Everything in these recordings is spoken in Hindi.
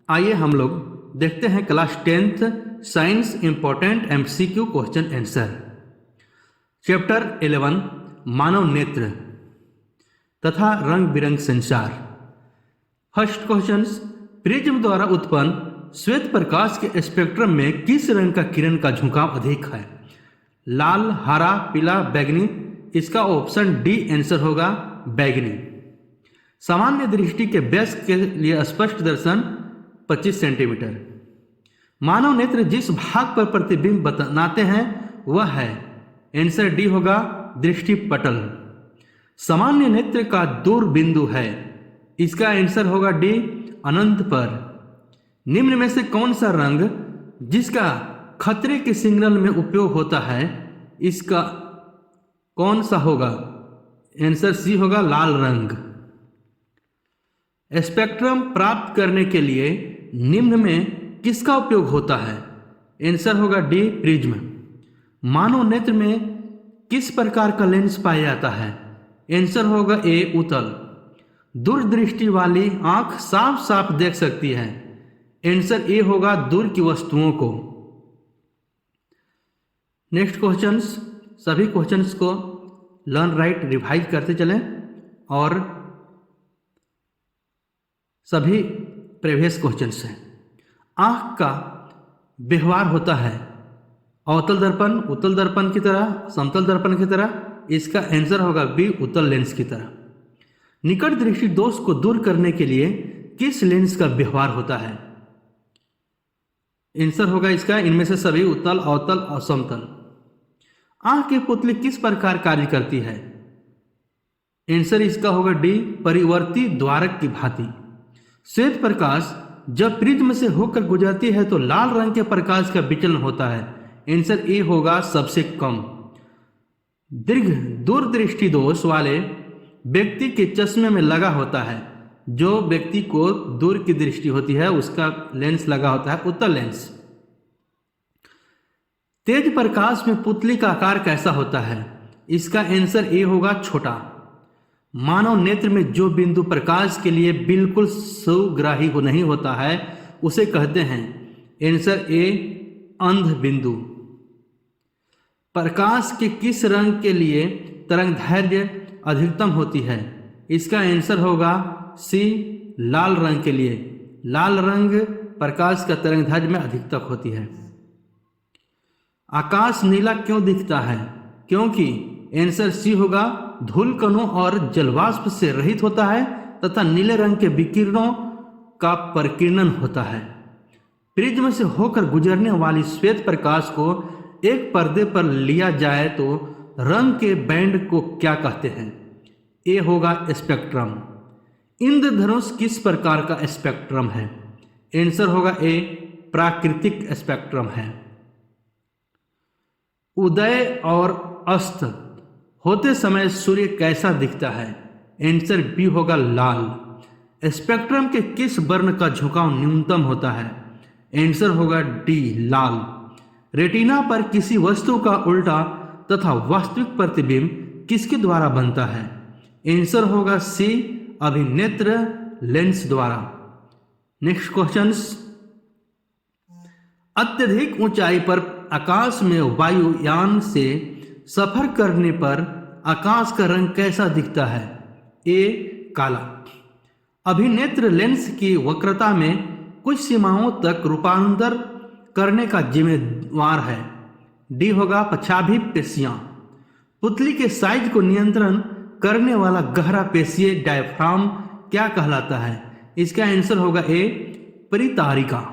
आइए हम लोग देखते हैं class 10th science important MCQ question answer. Chapter 11 मानव नेत्र तथा रंग बिरंग संसार। फर्स्ट क्वेश्चन, प्रिज्म द्वारा उत्पन्न श्वेत प्रकाश के स्पेक्ट्रम में किस रंग का किरण का झुकाव अधिक है? लाल, हरा, पीला, बैगनी। इसका ऑप्शन डी आंसर होगा बैगनी। सामान्य दृष्टि के वयस्क के लिए स्पष्ट दर्शन 25 सेंटीमीटर। मानव नेत्र जिस भाग पर प्रतिबिंब बनाते हैं वह है, आंसर डी होगा दृष्टि पटल। सामान्य नेत्र का दूर बिंदु है, इसका आंसर होगा डी अनंत पर। निम्न में से कौन सा रंग जिसका खतरे के सिग्नल में उपयोग होता है, इसका कौन सा होगा? आंसर सी होगा लाल रंग। स्पेक्ट्रम प्राप्त करने के लिए निम्न में किसका उपयोग होता है? आंसर होगा डी प्रिज्म। मानव नेत्र में किस प्रकार का लेंस पाया जाता है? आंसर होगा ए उत्तल। दूरदृष्टि वाली आंख साफ साफ देख सकती है, आंसर ए होगा दूर की वस्तुओं को। नेक्स्ट क्वेश्चंस, सभी क्वेश्चंस को लर्न राइट रिवाइज करते चलें और सभी प्रीवियस क्वेश्चंस हैं। आंख का व्यवहार होता है अवतल दर्पण, उत्तल दर्पण की तरह, समतल दर्पण की तरह। इसका आंसर होगा बी उत्तल लेंस की तरह। निकट दृष्टि दोष को दूर करने के लिए किस लेंस का व्यवहार होता है? आंसर होगा इसका इनमें से सभी उत्तल, अवतल और समतल। आंख की पुतली किस प्रकार कार्य करती है? आंसर इसका होगा डी परिवर्ती द्वारक की भांति। श्वेत प्रकाश जब प्रिज्म से होकर गुजरती है तो लाल रंग के प्रकाश का विचलन होता है, आंसर ए होगा सबसे कम। दीर्घ दूरदृष्टि दोष वाले व्यक्ति के चश्मे में लगा होता है, जो व्यक्ति को दूर की दृष्टि होती है उसका लेंस लगा होता है उत्तल लेंस। तेज प्रकाश में पुतली का आकार कैसा होता है? इसका आंसर ए होगा छोटा। मानव नेत्र में जो बिंदु प्रकाश के लिए बिल्कुल सुग्राही नहीं होता है उसे कहते हैं, आंसर ए अंध बिंदु। प्रकाश के किस रंग के लिए तरंगदैर्घ्य अधिकतम होती है? इसका आंसर होगा सी लाल रंग के लिए। लाल रंग प्रकाश का तरंगदैर्घ्य में अधिकतम होती है। आकाश नीला क्यों दिखता है? क्योंकि आंसर सी होगा धूल कणों और जलवाष्प से रहित होता है तथा नीले रंग के विकिरणों का परिकीर्णन होता है। प्रिज्म से होकर गुजरने वाली श्वेत प्रकाश को एक पर्दे पर लिया जाए तो रंग के बैंड को क्या कहते हैं? ए होगा स्पेक्ट्रम। इंद्रधनुष किस प्रकार का स्पेक्ट्रम है? आंसर होगा ए प्राकृतिक स्पेक्ट्रम है। उदय और अस्त होते समय सूर्य कैसा दिखता है? आंसर बी होगा लाल। स्पेक्ट्रम के किस वर्ण का झुकाव न्यूनतम होता है? आंसर होगा डी लाल। रेटिना पर किसी वस्तु का उल्टा तथा वास्तविक प्रतिबिंब किसके द्वारा बनता है? आंसर होगा सी अभिनेत्र लेंस द्वारा। नेक्स्ट क्वेश्चंस, अत्यधिक ऊंचाई पर आकाश में वायुयान से सफर करने पर आकाश का रंग कैसा दिखता है? ए काला। अभिनेत्र लेंस की वक्रता में कुछ सीमाओं तक रूपांतर करने का जिम्मेवार है, डी होगा पछाभी पेशियां। पुतली के साइज को नियंत्रण करने वाला गहरा पेशीय डायफ्राम क्या कहलाता है? इसका आंसर होगा ए परितारिका।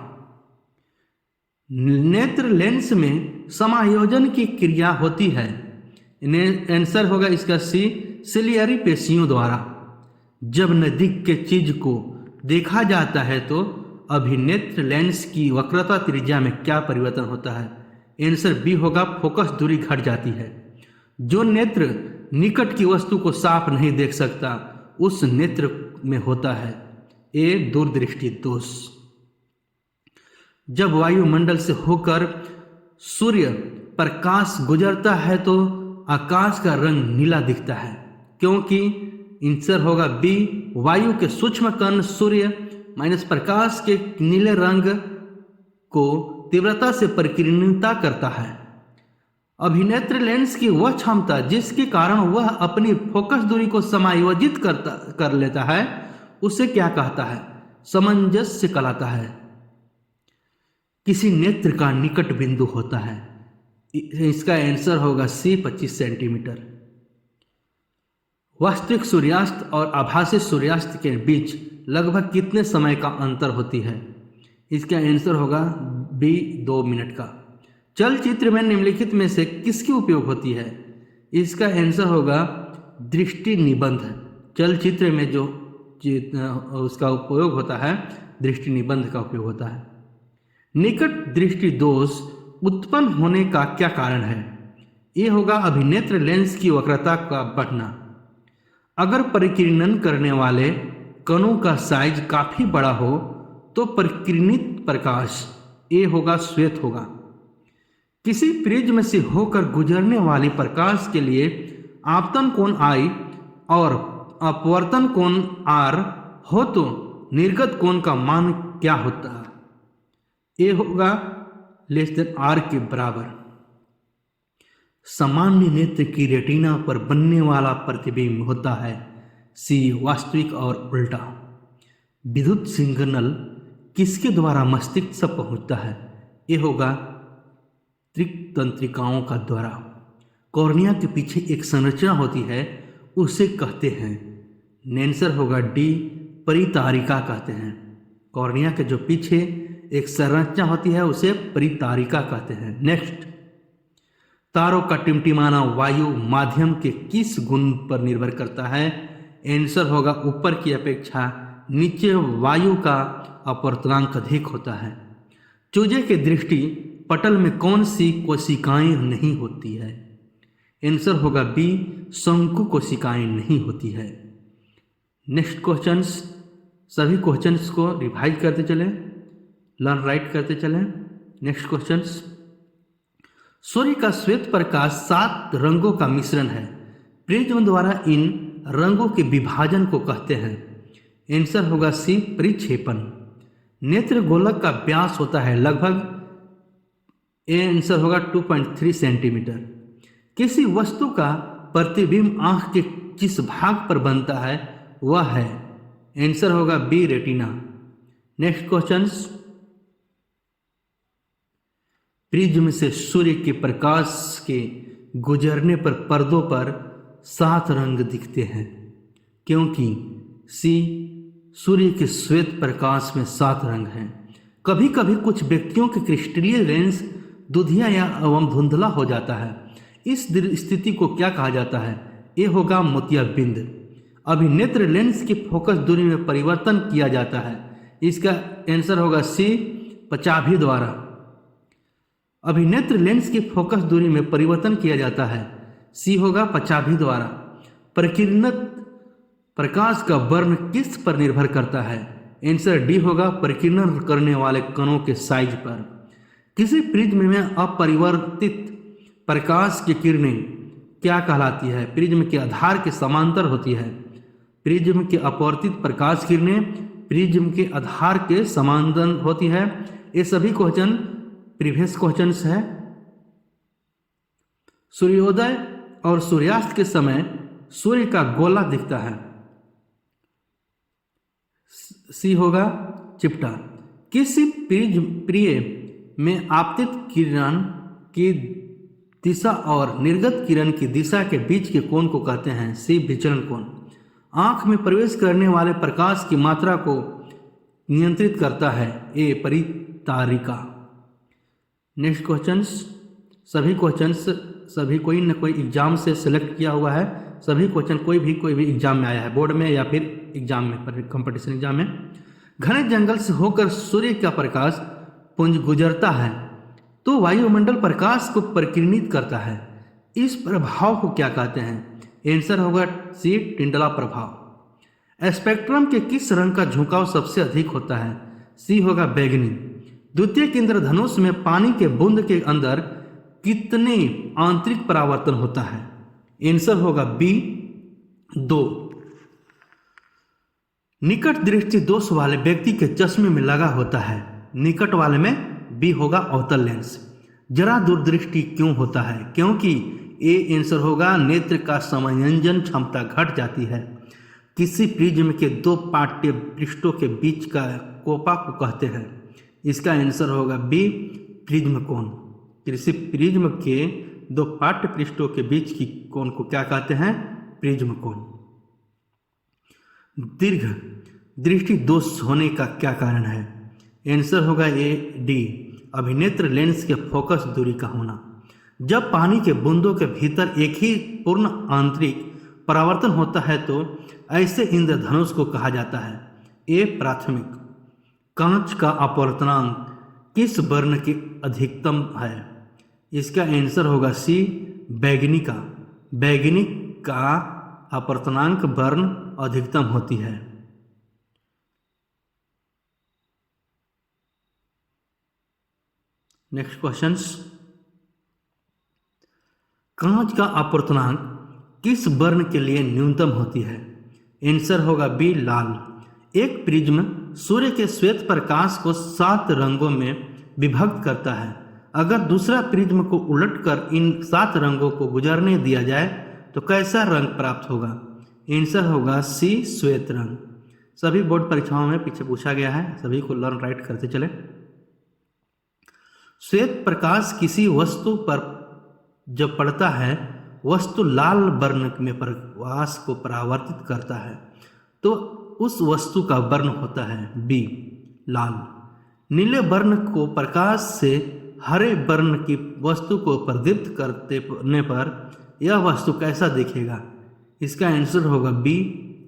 नेत्र लेंस में समायोजन की क्रिया होती है, आंसर होगा इसका सी सिलियरी पेशियों द्वारा। जब नजदीक के चीज को देखा जाता है तो अभिनेत्र लेंस की वक्रता त्रिज्या में क्या परिवर्तन होता है? आंसर बी होगा फोकस दूरी घट जाती है। जो नेत्र निकट की वस्तु को साफ नहीं देख सकता उस नेत्र में होता है ए दूरदृष्टि दोष। जब वायुमंडल से होकर सूर्य प्रकाश गुजरता है तो आकाश का रंग नीला दिखता है, क्योंकि आंसर होगा बी वायु के सूक्ष्म कण सूर्य माइनस प्रकाश के नीले रंग को तीव्रता से परिकीर्णता करता है। अभिनेत्र लेंस की वह क्षमता जिसके कारण वह अपनी फोकस दूरी को समायोजित कर लेता है उसे क्या कहता है? सामंजस्य कहलाता है। किसी नेत्र का निकट बिंदु होता है। इसका आंसर होगा सी 25 सेंटीमीटर। वास्तविक सूर्यास्त और आभासी सूर्यास्त के बीच लगभग कितने समय का अंतर होती है? इसका आंसर होगा बी 2 मिनट का। चलचित्र में निम्नलिखित में से किसकी उपयोग होती है? इसका आंसर होगा दृष्टि निबंध। चलचित्र में जो उसका उपयोग होता है दृष्टि निबंध का उपयोग होता है। निकट दृष्टि दोष उत्पन्न होने का क्या कारण है? ये होगा अभिनेत्र लेंस की वक्रता का बढ़ना। अगर परिकीर्णन करने वाले कणों का साइज काफी बड़ा हो तो परिकीर्णित प्रकाश ये होगा श्वेत होगा। किसी प्रिज्म से होकर गुजरने वाली प्रकाश के लिए आपतन कोण I और अपवर्तन कोण R हो तो निर्गत कोण का मान क्या होता है? ये होगा R के बराबर। सामान्य नेत्र की रेटिना पर बनने वाला प्रतिबिंब होता है सी वास्तविक और उल्टा। विद्युत सिग्नल किसके द्वारा मस्तिष्क तक पहुंचता है? ये होगा त्रिक तंत्रिकाओं का द्वारा। कॉर्निया के पीछे एक संरचना होती है उसे कहते हैं, आंसर होगा डी परितारिका कहते हैं। कॉर्निया के जो पीछे एक संरचना होती है उसे परितारिका कहते हैं। नेक्स्ट, तारों का टिमटिमाना वायु माध्यम के किस गुण पर निर्भर करता है? आंसर होगा ऊपर की अपेक्षा नीचे वायु का अपवर्तनांक अधिक होता है। चूजे के दृष्टि पटल में कौन सी कोशिकाएं नहीं होती है? आंसर होगा बी शंकु कोशिकाएं नहीं होती है। नेक्स्ट क्वेश्चंस, सभी क्वेश्चंस को रिवाइज करते चले, लर्न राइट करते चले। नेक्स्ट क्वेश्चंस, सूर्य का श्वेत प्रकाश 7 रंगों का मिश्रण है। प्रिज्म द्वारा इन रंगों के विभाजन को कहते हैं। आंसर होगा सी परिक्षेपण। नेत्र गोलक का व्यास होता है लगभग, आंसर होगा 2.3 सेंटीमीटर। किसी वस्तु का प्रतिबिंब आंख के किस भाग पर बनता है वह है? आंसर होगा B retina. Next questions, prism से सूर्य के प्रकाश के गुजरने पर पर्दों पर 7 रंग दिखते हैं क्योंकि सी सूर्य के श्वेत प्रकाश में 7 रंग हैं। कभी कभी कुछ व्यक्तियों के क्रिस्टलीय लेंस दुधिया या एवं धुंधला हो जाता है। इस स्थिति को क्या कहा जाता है? ये होगा मोतियाबिंद। अभिनेत्र लेंस की फोकस दूरी में परिवर्तन किया जाता है। इसका आंसर होगा सी पचाभी द्वारा। अभिनेत्र लेंस की फोकस दूरी में परिवर्तन किया जाता है, सी होगा पचाभी द्वारा। परिकीर्णित प्रकाश का वर्ण किस पर निर्भर करता है? आंसर डी होगा परिकीर्णन करने वाले कणों के साइज पर। किसी प्रिज्म में अपरिवर्तित प्रकाश की किरणें क्या कहलाती है? प्रिज्म के आधार के समांतर होती है। प्रिज्म के अपवर्तित प्रकाश किरणें प्रिज्म के आधार के समांतर होती है। ये सभी क्वेश्चन प्रीवियस क्वेश्चंस है। सूर्योदय और सूर्यास्त के समय सूर्य का गोला दिखता है, सी होगा चिपटा। किसी प्रिय में आपतित किरण की दिशा और निर्गत किरण की दिशा के बीच के कोण को कहते हैं, सी विचलन कोण। आंख में प्रवेश करने वाले प्रकाश की मात्रा को नियंत्रित करता है, ए परितारिका। नेक्स्ट क्वेश्चंस, सभी क्वेश्चंस सभी कोई न कोई एग्जाम से सिलेक्ट किया हुआ है। सभी क्वेश्चन कोई भी एग्जाम में आया है, बोर्ड में या फिर एग्जाम में, कंपटीशन एग्जाम में। घने जंगल से होकर सूर्य का प्रकाश पुंज गुजरता है तो वायुमंडल प्रकाश को परिकीर्णित करता है। इस प्रभाव को क्या कहते हैं? आंसर होगा सी टिंडला प्रभाव। स्पेक्ट्रम के किस रंग का झुकाव सबसे अधिक होता है? सी होगा बैगनी। द्वितीय इंद्रधनुष में पानी के बूंद के अंदर कितने आंतरिक परावर्तन होता है? आंसर होगा बी 2। निकट दृष्टि दोष वाले व्यक्ति के चश्मे में लगा होता है। निकट वाले में बी होगा अवतल लेंस। जरा दूरदृष्टि क्यों होता है? क्योंकि ए आंसर होगा नेत्र का समायोजन क्षमता घट जाती है। किसी प्रिज्म के दो पाठ्य पृष्ठों के बीच का कोपा को कहते हैं। इसका आंसर होगा बी प्रिज्म कोण। किसी प्रिज्म के दो पाठ्य पृष्ठों के बीच की कोण को क्या कहते हैं? प्रिज्म कोण। दीर्घ दृष्टि दोष होने का क्या कारण है? आंसर होगा ए डी अभिनेत्र लेंस के फोकस दूरी का होना। जब पानी के बूंदों के भीतर एक ही पूर्ण आंतरिक परावर्तन होता है तो ऐसे इंद्रधनुष को कहा जाता है। ए प्राथमिक। कांच का अपवर्तनांक किस वर्ण की अधिकतम है? इसका आंसर होगा सी बैंगनी का। बैंगनी का अपवर्तनांक वर्ण अधिकतम होती है। Next questions. कांच का अपवर्तनांक किस वर्ण के लिए न्यूनतम होती है? आंसर होगा बी लाल। एक प्रिज्म सूर्य के श्वेत प्रकाश को 7 रंगों में विभक्त करता है। अगर दूसरा प्रिज्म को उलटकर इन 7 रंगों को गुजरने दिया जाए तो कैसा रंग प्राप्त होगा? आंसर होगा सी श्वेत रंग। सभी बोर्ड परीक्षाओं में पीछे पूछा गया है, सभी को लर्न राइट करते चले। श्वेत प्रकाश किसी वस्तु पर जब पड़ता है वस्तु लाल वर्ण में प्रकाश को परावर्तित करता है तो उस वस्तु का वर्ण होता है बी लाल। नीले वर्ण को प्रकाश से हरे वर्ण की वस्तु को प्रदीप्त करने पर यह वस्तु कैसा दिखेगा? इसका आंसर होगा बी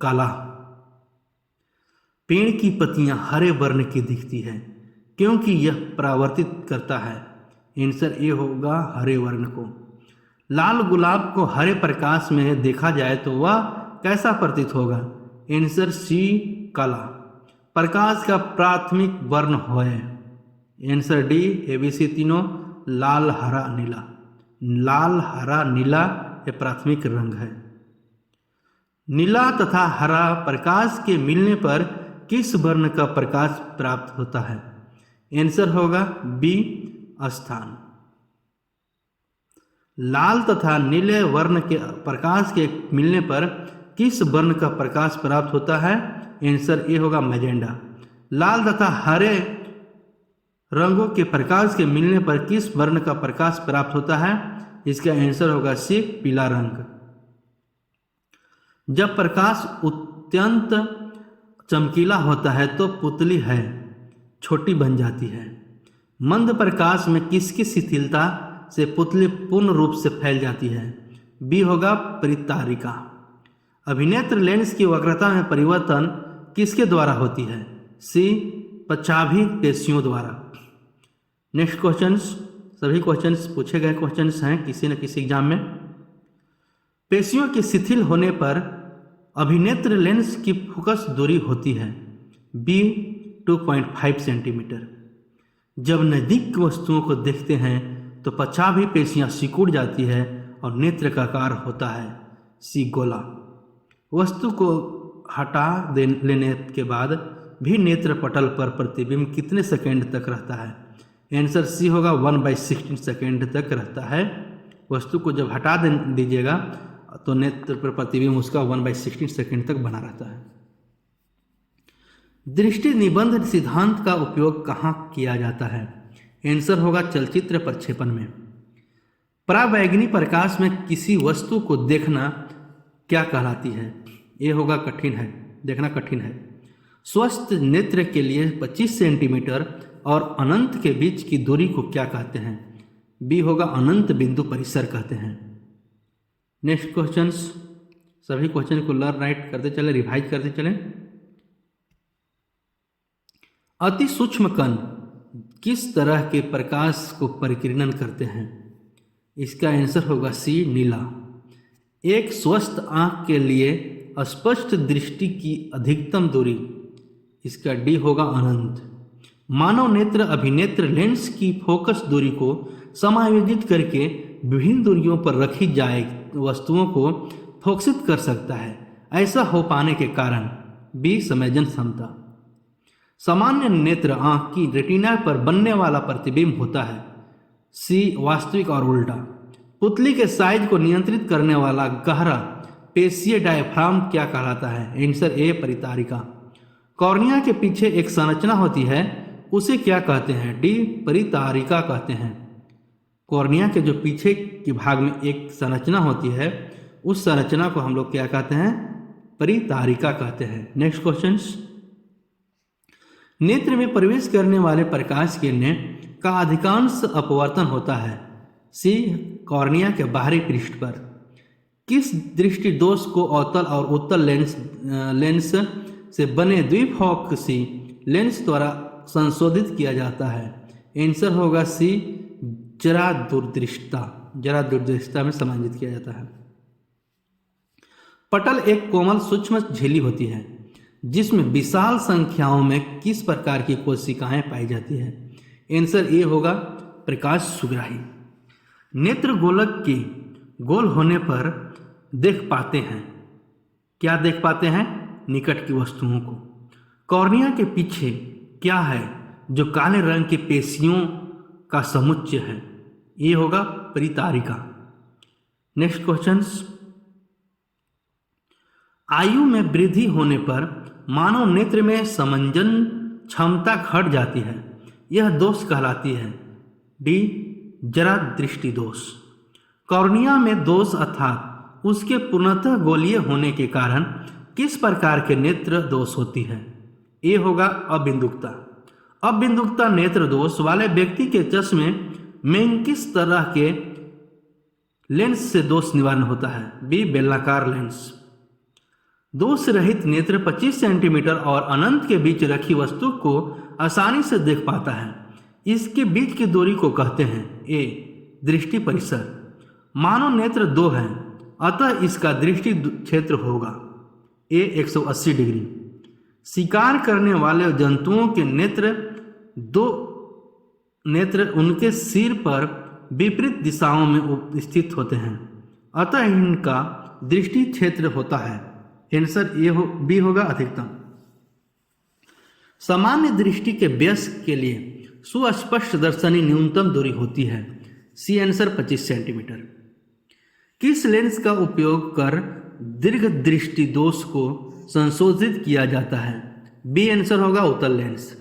काला। पेड़ की पत्तियां हरे वर्ण की दिखती है क्योंकि यह परावर्तित करता है। आंसर ए होगा हरे वर्ण को। लाल गुलाब को हरे प्रकाश में देखा जाए तो वह कैसा प्रतीत होगा? आंसर सी काला। प्रकाश का प्राथमिक वर्ण है। आंसर डी एबीसी तीनों लाल हरा नीला। लाल हरा नीला ये प्राथमिक रंग है। नीला तथा हरा प्रकाश के मिलने पर किस वर्ण का प्रकाश प्राप्त होता है? आंसर होगा बी स्थान। लाल तथा नीले वर्ण के प्रकाश के मिलने पर किस वर्ण का प्रकाश प्राप्त होता है? आंसर ए होगा मैजेंडा। लाल तथा हरे रंगों के प्रकाश के मिलने पर किस वर्ण का प्रकाश प्राप्त होता है? इसका आंसर होगा सी पीला रंग। जब प्रकाश अत्यंत चमकीला होता है तो पुतली है छोटी बन जाती है। मंद प्रकाश में किसकी शिथिलता से पुतली पूर्ण रूप से फैल जाती है? बी होगा परितारिका। अभिनेत्र लेंस की वक्रता में परिवर्तन किसके द्वारा होती है? सी पचाभी पेशियों द्वारा। Next questions. सभी क्वेश्चंस पूछे गए क्वेश्चंस हैं किसी न किसी एग्जाम में। पेशियों के शिथिल होने पर अभिनेत्र लेंस की फोकस दूरी होती है बी 2.5 सेंटीमीटर। जब नज़दीक वस्तुओं को देखते हैं तो पचाभी पेशियां सिकुड़ जाती है और नेत्र का आकार होता है सी गोला। वस्तु को हटा लेने के बाद भी नेत्र पटल पर प्रतिबिंब कितने सेकंड तक रहता है? आंसर सी होगा 1/16 सेकंड तक रहता है। वस्तु को जब हटा दीजिएगा तो नेत्र पर प्रतिबिंब उसका 1/16 सेकंड तक बना रहता है। दृष्टि निबंध सिद्धांत का उपयोग कहाँ किया जाता है? आंसर होगा चलचित्र प्रक्षेपण में। पराबैंगनी प्रकाश में किसी वस्तु को देखना क्या कहलाती है? ये होगा कठिन है, देखना कठिन है। स्वस्थ नेत्र के लिए 25 सेंटीमीटर और अनंत के बीच की दूरी को क्या कहते हैं? बी होगा अनंत बिंदु परिसर कहते हैं। Next questions. सभी क्वेश्चन को लर्न राइट करते चले, रिवाइज करते चले। अति सूक्ष्म कण किस तरह के प्रकाश को परिकीर्णन करते हैं? इसका आंसर होगा सी नीला। एक स्वस्थ आंख के लिए स्पष्ट दृष्टि की अधिकतम दूरी, इसका डी होगा अनंत। मानव नेत्र अभिनेत्र लेंस की फोकस दूरी को समायोजित करके विभिन्न दूरियों पर रखी जाए वस्तुओं को फोकसित कर सकता है। ऐसा हो पाने के कारण बी संवेदन क्षमता। सामान्य नेत्र आंख की रेटिना पर बनने वाला प्रतिबिंब होता है। सी वास्तविक और उल्टा। पुतली के साइज को नियंत्रित करने वाला गहरा पेशीय डायफ्राम क्या कहलाता है? Answer A परितारिका। कॉर्निया के पीछे एक संरचना होती है, उसे क्या कहते हैं? डी परितारिका कहते हैं। कॉर्निया के जो पीछे के भाग में एक संरचना होती है, उस संरचना को हम लोग क्या कहते हैं? परितारिका कहते हैं। नेक्स्ट क्वेश्चन, नेत्र में प्रवेश करने वाले प्रकाश किरणें का अधिकांश अपवर्तन होता है। सी कॉर्निया के बाहरी पृष्ठ पर। किस दृष्टि दोष को अवतल और उत्तल लेंस से बने द्विफोकसी लेंस द्वारा संशोधित किया जाता है? आंसर होगा सी जरा दूरदृष्टता में समायोजित किया जाता है। पटल एक कोमल सूक्ष्म झिल्ली होती है जिसमें विशाल संख्याओं में किस प्रकार की कोशिकाएं पाई जाती है? आंसर ए होगा प्रकाश सुग्राही। नेत्र गोलक के गोल होने पर देख पाते हैं। क्या देख पाते हैं? निकट की वस्तुओं को। कॉर्निया के पीछे क्या है जो काले रंग की पेशियों का समुच्चय है? ये होगा परितारिका। नेक्स्ट क्वेश्चन, आयु में वृद्धि होने पर मानव नेत्र में समंजन क्षमता घट जाती है, यह दोष कहलाती है? डी जरा दृष्टि दोष। कॉर्निया में दोष अर्थात उसके पूर्णतः गोलीय होने के कारण किस प्रकार के नेत्र दोष होती है? ए होगा अबिंदुकता। अबिंदुकता नेत्र दोष वाले व्यक्ति के चश्मे में किस तरह के लेंस से दोष निवारण होता है? बी बेलनाकार लेंस। दोष रहित नेत्र 25 सेंटीमीटर और अनंत के बीच रखी वस्तु को आसानी से देख पाता है। इसके बीच की दूरी को कहते हैं? ए दृष्टि परिसर। मानव नेत्र 2 है, अतः इसका दृष्टि क्षेत्र होगा ए 180 डिग्री। शिकार करने वाले जंतुओं के दो नेत्र उनके सिर पर विपरीत दिशाओं में स्थित होते हैं, अतः इनका दृष्टि क्षेत्र होता है। आंसर बी होगा अधिकतम। सामान्य दृष्टि के वयस्क के लिए सुस्पष्ट दर्शनी न्यूनतम दूरी होती है। C answer 25 centimetre. किस लेंस का उपयोग कर दीर्घ दृष्टि दोष को संशोधित किया जाता है? बी आंसर होगा उत्तल लेंस।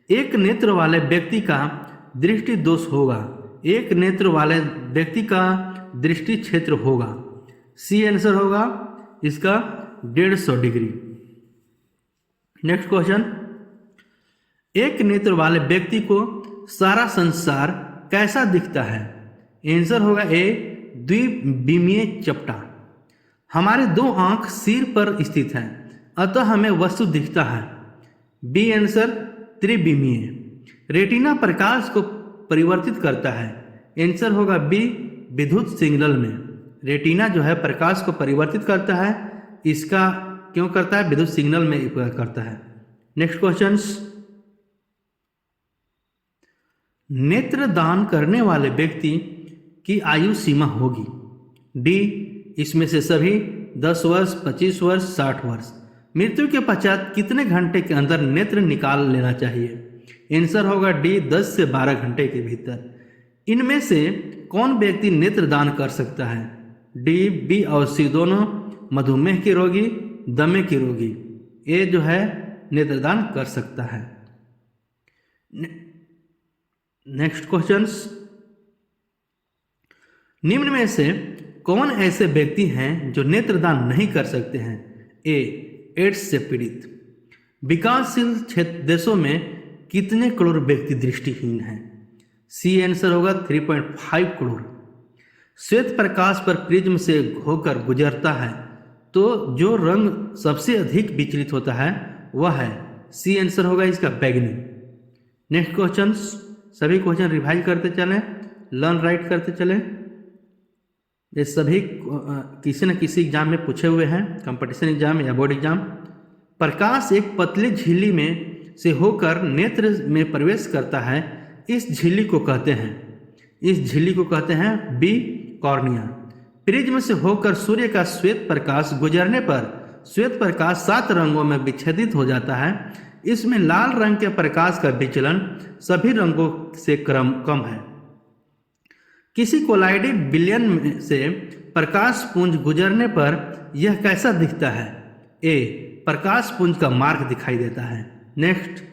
एक नेत्र वाले व्यक्ति का दृष्टि दोष होगा, एक नेत्र वाले व्यक्ति का दृष्टि क्षेत्र होगा। सी आंसर होगा इसका 150 डिग्री। नेक्स्ट क्वेश्चन, एक नेत्र वाले व्यक्ति को सारा संसार कैसा दिखता है? आंसर होगा ए द्विविमीय चपटा। हमारे 2 आंख सिर पर स्थित हैं, अतः हमें वस्तु दिखता है। बी आंसर त्रिविमीय। रेटिना प्रकाश को परिवर्तित करता है। आंसर होगा बी विद्युत सिग्नल में। रेटिना जो है प्रकाश को परिवर्तित करता है, इसका क्यों करता है? विद्युत सिग्नल में करता है। नेक्स्ट क्वेश्चन, नेत्र दान करने वाले व्यक्ति की आयु सीमा होगी? डी इसमें से सभी 10 वर्ष, 25 वर्ष, 60 वर्ष। मृत्यु के पश्चात कितने घंटे के अंदर नेत्र निकाल लेना चाहिए? आंसर होगा डी 10 से 12 घंटे के भीतर। इनमें से कौन व्यक्ति नेत्र दान कर सकता है? डी बी और सी दोनों। मधुमेह के रोगी, दमे के रोगी। ए जो है नेत्रदान कर सकता है। नेक्स्ट क्वेश्चंस, निम्न में से कौन ऐसे व्यक्ति हैं जो नेत्रदान नहीं कर सकते हैं? ए एड्स से पीड़ित। विकासशील देशों में कितने करोड़ व्यक्ति दृष्टिहीन हैं? सी आंसर होगा 3.5 करोड़। श्वेत प्रकाश पर प्रिज्म से होकर गुजरता है तो जो रंग सबसे अधिक विचलित होता है वह है? सी आंसर होगा इसका बैगनी। नेक्स्ट क्वेश्चन, सभी क्वेश्चन रिवाइज करते चलें, लर्न राइट करते चलें। ये सभी किसी न किसी एग्जाम में पूछे हुए हैं, कंपटीशन एग्जाम या बोर्ड एग्जाम। प्रकाश एक पतली झिल्ली में से होकर नेत्र में प्रवेश करता है, इस झिल्ली को कहते हैं बी कॉर्निया। प्रिज्म से होकर सूर्य का श्वेत प्रकाश गुजरने पर श्वेत प्रकाश 7 रंगों में विच्छेदित हो जाता है। इसमें लाल रंग के प्रकाश का विचलन सभी रंगों से कम है। किसी कोलाइडी विलयन में से प्रकाश पुंज गुजरने पर यह कैसा दिखता है? ए, प्रकाश पुंज का मार्ग दिखाई देता है। नेक्स्ट,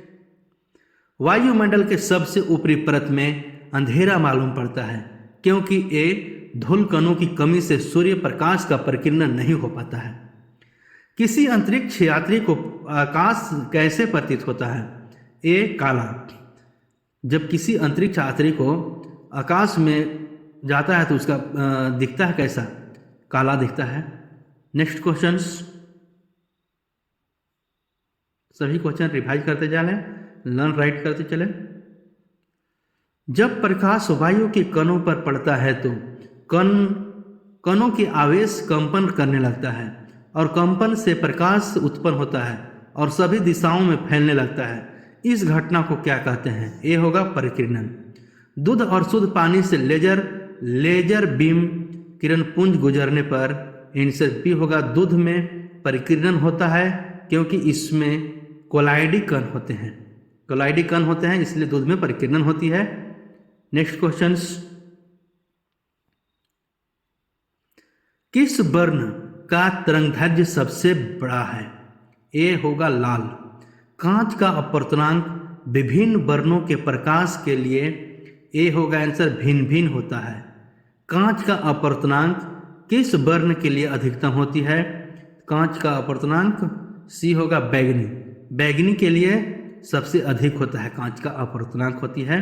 वायुमंडल के सबसे ऊपरी परत में अंधेरा मालूम पड़ता है क्योंकि ए, धूल कणों की कमी से सूर्य प्रकाश का परिकिरण नहीं हो पाता है। किसी अंतरिक्ष यात्री को आकाश कैसे प्रतीत होता है? ए, काला। जब किसी अंतरिक्ष यात्री को आकाश में जाता है तो उसका दिखता है कैसा? काला दिखता है। नेक्स्ट क्वेश्चंस, सभी क्वेश्चन रिवाइज करते जा रहे हैं, लर्न राइट करते चले। जब प्रकाश वायु के कणों पर पड़ता है तो कणों के आवेश कंपन करने लगता है और कंपन से प्रकाश उत्पन्न होता है और सभी दिशाओं में फैलने लगता है। इस घटना को क्या कहते हैं? ए होगा परिकिरणन। दूध और शुद्ध पानी से लेजर बीम किरण पुंज गुजरने पर आंसर बी होगा, दूध में परिकिरण होता है क्योंकि इसमें कोलाइडी कण होते हैं, इसलिए दूध में परिकिरण होती है। नेक्स्ट क्वेश्चंस, किस वर्ण का तरंगदैर्घ्य सबसे बड़ा है? ए होगा लाल। कांच का अपवर्तनांक विभिन्न वर्णों के प्रकाश के लिए ए होगा आंसर भिन्न भिन्न होता है। कांच का अपवर्तनांक किस वर्ण के लिए अधिकतम होती है? कांच का अपवर्तनांक सी होगा बैगनी के लिए सबसे अधिक होता है। कांच का अपवर्तनांक होती है,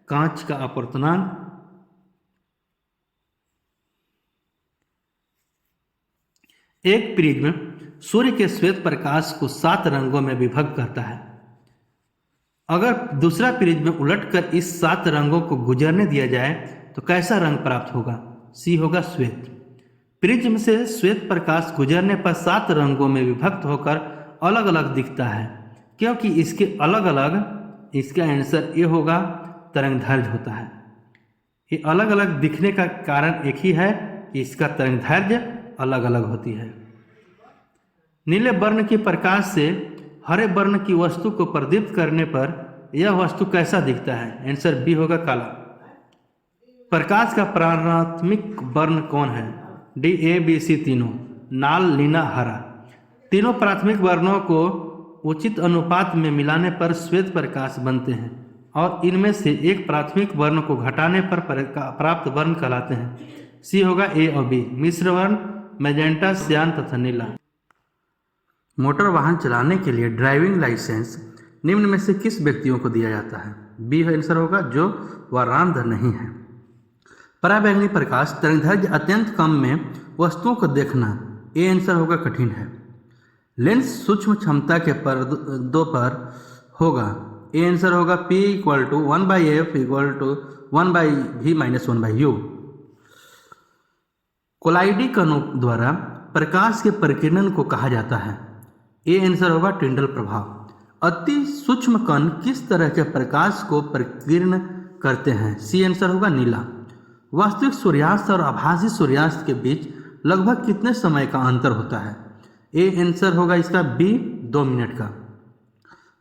कांच का अपवर्तनांक एक प्रिज्म सूर्य के श्वेत प्रकाश को 7 रंगों में विभक्त करता है। अगर दूसरा प्रिज्म उलटकर इस 7 रंगों को गुजरने दिया जाए तो कैसा रंग प्राप्त होगा? सी होगा श्वेत। प्रिज्म से श्वेत प्रकाश गुजरने पर 7 रंगों में विभक्त होकर अलग अलग दिखता है क्योंकि इसका आंसर ए होगा तरंगदैर्घ्य होता है। ये अलग अलग दिखने का कारण एक ही है कि इसका तरंगदैर्घ्य अलग अलग होती है। नीले वर्ण के प्रकाश से हरे वर्ण की वस्तु को प्रदीप्त करने पर यह वस्तु कैसा दिखता है? आंसर बी होगा काला। प्रकाश का प्राथमिक वर्ण कौन है? डी, ए, बी, सी तीनों, लाल, नीला, हरा। तीनों प्राथमिक वर्णों को उचित अनुपात में मिलाने पर श्वेत प्रकाश बनते हैं और इनमें से एक प्राथमिक वर्ण को घटाने पर प्राप्त वर्ण कहलाते हैं। सी होगा ए और बी, मिश्र वर्ण, मैजेंटा, सियान तथा नीला। मोटर वाहन चलाने के लिए ड्राइविंग लाइसेंस निम्न में से किस व्यक्तियों को दिया जाता है? बी आंसर होगा जो वारांध नहीं है। पराबैंगनी प्रकाश तरंगदैर्घ्य अत्यंत कम में वस्तुओं को देखना ए आंसर होगा कठिन है। लेंस सूक्ष्म क्षमता के पर्दों पर होगा ए आंसर होगा P = 1/f = 1/v - 1/u। कोलाइडी कणों द्वारा प्रकाश के परिकिरण को कहा जाता है। ए आंसर होगा टिंडल प्रभाव। अति सूक्ष्म कण किस तरह के प्रकाश को परिकीर्ण करते हैं? सी आंसर होगा नीला। वास्तविक सूर्यास्त और आभासी सूर्यास्त के बीच लगभग कितने समय का अंतर होता है? ए आंसर होगा इसका बी, 2 मिनट का।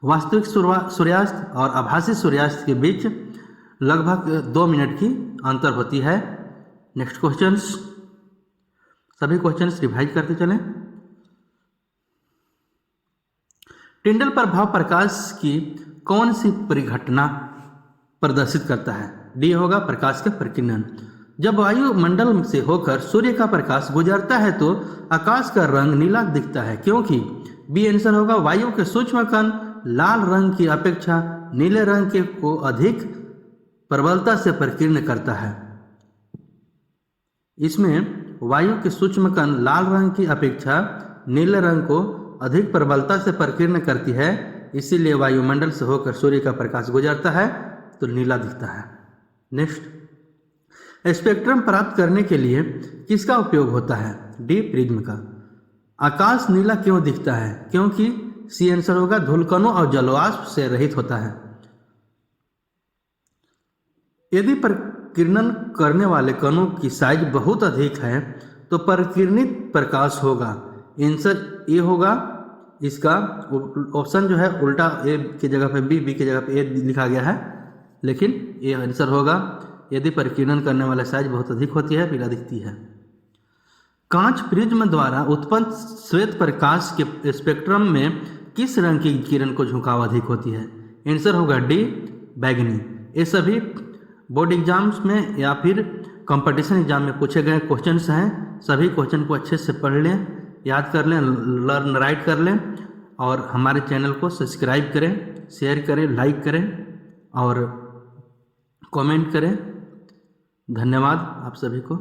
वास्तविक सूर्यास्त और आभासी सूर्यास्त के बीच लगभग 2 मिनट की अंतर होती है। नेक्स्ट क्वेश्चंस, सभी क्वेश्चंस रिवाइज करते चलें। टिंडल प्रभाव प्रकाश की कौन सी परिघटना प्रदर्शित करता है? डी होगा प्रकाश के परिकिरण। जब वायुमंडल से होकर सूर्य का प्रकाश गुजरता है तो आकाश का रंग नीला दिखता है क्योंकि बी आंसर होगा वायु के सूक्ष्म कण लाल रंग की अपेक्षा नीले रंग के को अधिक प्रबलता से परिकीर्ण करता है। इसमें वायु के सूक्ष्म कण लाल रंग की अपेक्षा नीले रंग को अधिक प्रबलता से परिकीर्ण करती है, इसीलिए वायुमंडल से होकर सूर्य का प्रकाश गुजरता है तो नीला दिखता है। नेक्स्ट, स्पेक्ट्रम प्राप्त करने के लिए किसका उपयोग होता है? डी, प्रिज्म का। आकाश नीला क्यों दिखता है? क्योंकि सी आंसर होगा धूलकणों और जलवाष्प से रहित होता है। यदि परिकिरण करने वाले कणों की साइज बहुत अधिक है तो परिकिरणित प्रकाश होगा। आंसर ए होगा, इसका ऑप्शन जो है उल्टा, ए की जगह पे बी की जगह पे ए लिखा गया है, लेकिन ए आंसर होगा यदि परिकीर्णन करने वाला साइज बहुत अधिक होती है, पीला दिखती है। कांच प्रिज्म द्वारा उत्पन्न श्वेत प्रकाश के स्पेक्ट्रम में किस रंग की किरण को झुकाव अधिक होती है? आंसर होगा डी, बैगनी। ये सभी बोर्ड एग्जाम्स में या फिर कंपटीशन एग्जाम में पूछे गए क्वेश्चंस हैं। सभी क्वेश्चन को अच्छे से पढ़ लें, याद कर लें, लर्न राइट कर लें और हमारे चैनल को सब्सक्राइब करें, शेयर करें, लाइक करें और कमेंट करें। धन्यवाद आप सभी को।